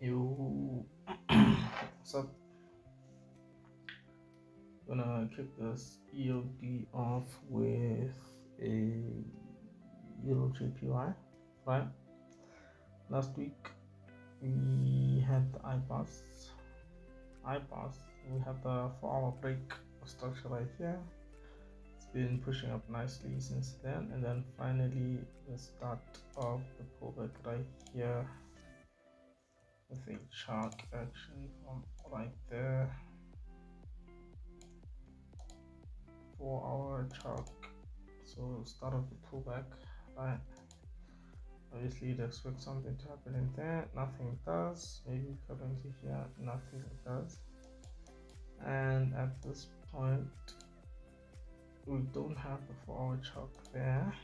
You so gonna kick this EOD off with a Euro JPY, right? Last week we had the iPass. We have the 4-hour break structure right here. It's been pushing up nicely since then, and then finally the start of the pullback right here with a chart action from right there. 4-hour chart. So start of the pullback, right? Obviously you'd expect something to happen in there. Nothing does. Maybe currently here, nothing does. And at this point, we don't have the 4-hour chart there.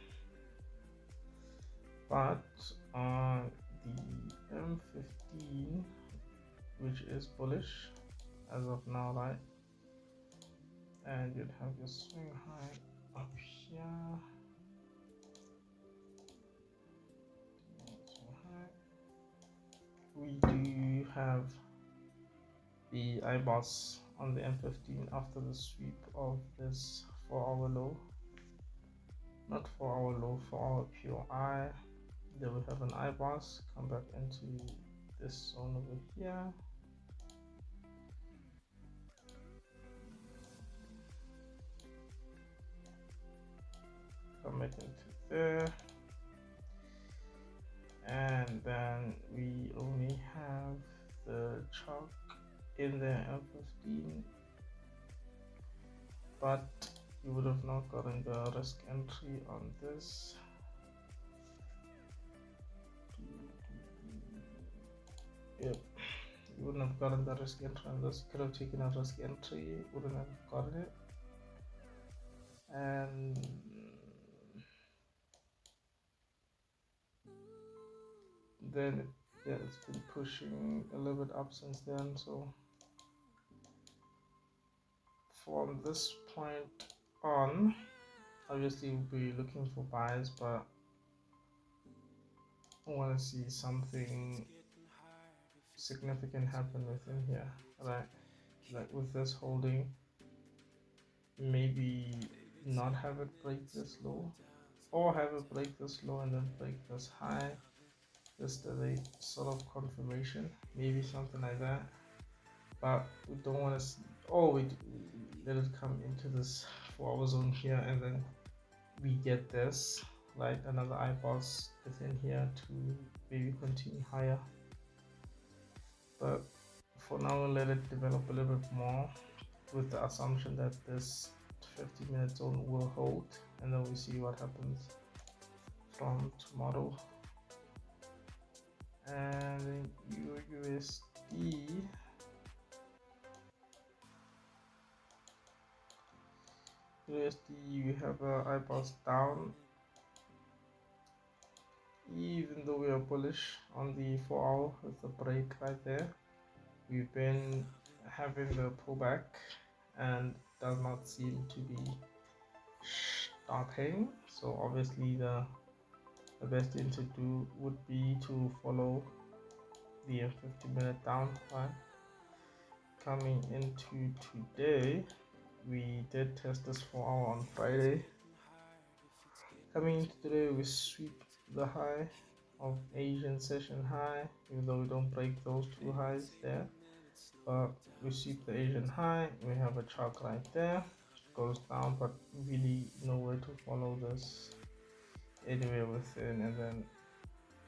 But on the M15, which is bullish as of now, right? And you'd have your swing high up here. We do have the IBOS on the M15 after the sweep of this 4-hour low, not 4-hour low, 4-hour POI. Then we have an IBOS come back into this zone over here. Come back into there. And then we only have the chalk in the M15, but you would have not gotten the risk entry on this. Yep, you wouldn't have gotten the risk entry on this. You could have taken a risk entry, wouldn't have gotten it. And then it's been pushing a little bit up since then. So from this point on, obviously we'll be looking for buys, but I want to see something significant happen within here, right? Like with this holding, maybe not have it break this low, or have it break this low and then break this high, just as a sort of confirmation, maybe something like that. But we don't want to see, oh, we let it come into this 4-hour zone here, and then we get this, like another IBOS within here to maybe continue higher. But for now, we'll let it develop a little bit more with the assumption that this 50-minute zone will hold, and then we see what happens from tomorrow. And USD, we have a IBOS down, even though we are bullish on the 4-hour with the break right there. We've been having the pullback and does not seem to be stopping. So obviously the best thing to do would be to follow the 50-minute down line. Coming into today, we did test this 4-hour on Friday. Coming into today, we sweep the high of Asian session high, even though we don't break those two highs there. But we sweep the Asian high, we have a chalk right there, it goes down, but really nowhere to follow this anywhere within, and then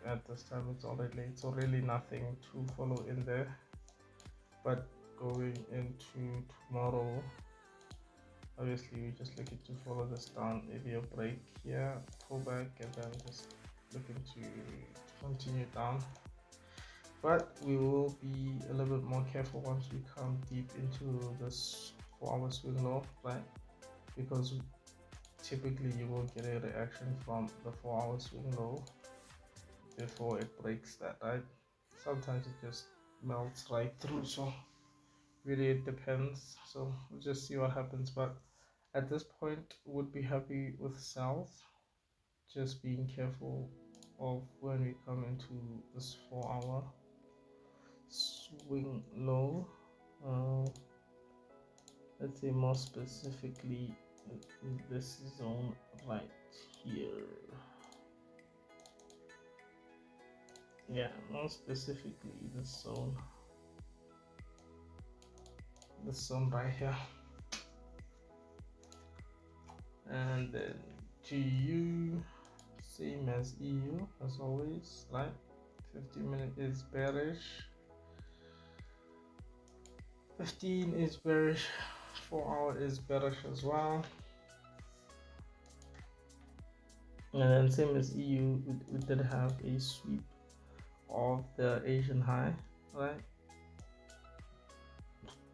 at this time it's already late, so really nothing to follow in there. But going into tomorrow, obviously we're just looking to follow this down, maybe a break here, pull back, and then just looking to continue down. But we will be a little bit more careful once we come deep into this 4-hour swing low, right? Because typically you will get a reaction from the 4-hour swing low before it breaks that, right? Sometimes it just melts right through, so really it depends. So we'll just see what happens. But at this point, would be happy with sells, just being careful of when we come into this 4-hour swing low. Let's say more specifically in this zone right here. Yeah, more specifically this zone right here. And then GU, same as EU as always, right? 50-minute is bearish, 15 is bearish, 4-hour is bearish as well. And then same as EU, we did have a sweep of the Asian high, right?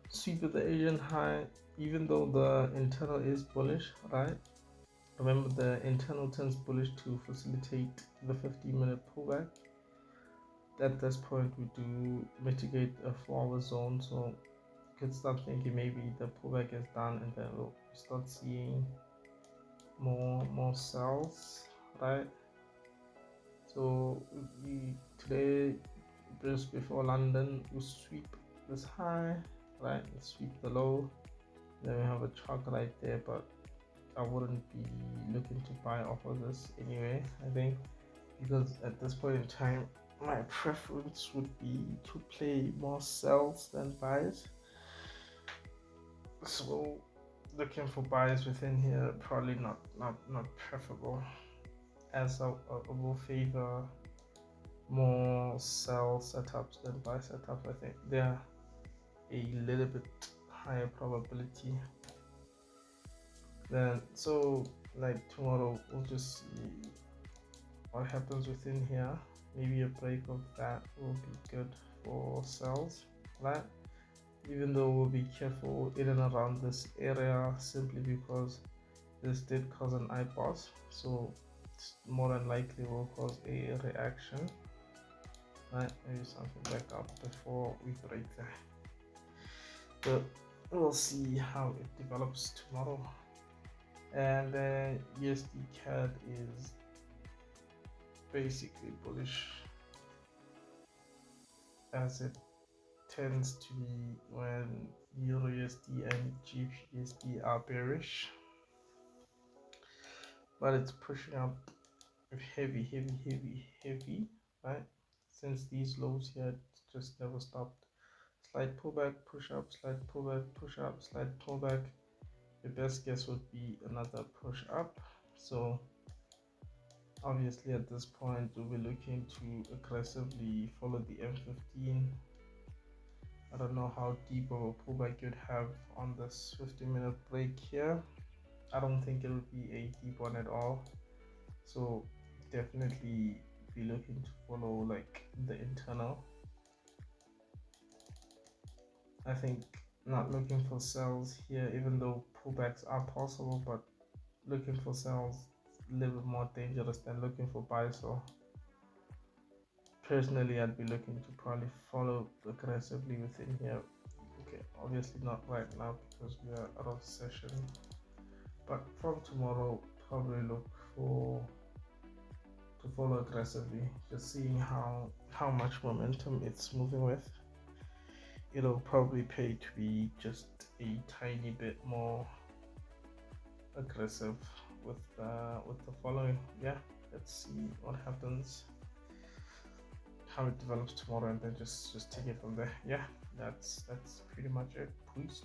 Sweep of the Asian high, even though the internal is bullish, right? Remember, the internal turns bullish to facilitate the 15-minute pullback. At this point, we do mitigate a 4-hour zone, so you could start thinking maybe the pullback is done, and then we'll start seeing more sells, right? So today, just before London, we sweep this high, right? We sweep the low. Then we have a chalk right there, but I wouldn't be looking to buy off of this anyway, I think, because at this point in time, my preference would be to play more sells than buys. So looking for buys within here, probably not preferable, as I will favor more sell setups than buy setups. I think they're a little bit higher probability. Then so like tomorrow we'll just see what happens within here. Maybe a break of that will be good for sells, right? Even though we'll be careful in and around this area, simply because this did cause an IPOS, so it's more than likely will cause a reaction, right? Maybe something back up before we break there, but we'll see how it develops tomorrow. And then USD CAD is basically bullish, as it tends to be when Euro USD and GBP USD are bearish, but it's pushing up heavy, right? Since these lows here, it just never stopped. Slight pullback, push up, slight pullback, push up, slight pullback. The best guess would be another push up. So obviously at this point we'll be looking to aggressively follow the M15. I don't know how deep of a pullback you'd have on this 15-minute break here. I don't think it would be a deep one at all. So definitely be looking to follow like the internal. I think not looking for sells here, even though pullbacks are possible, but looking for sells a little bit more dangerous than looking for buys. So personally, I'd be looking to probably follow aggressively within here. Okay, obviously not right now because we are out of session, but from tomorrow probably look to follow aggressively, just seeing how much momentum it's moving with. It'll probably pay to be just a tiny bit more aggressive with the following. Yeah, let's see what happens, how it develops tomorrow, and then just take it from there. Yeah, that's pretty much it. Peace.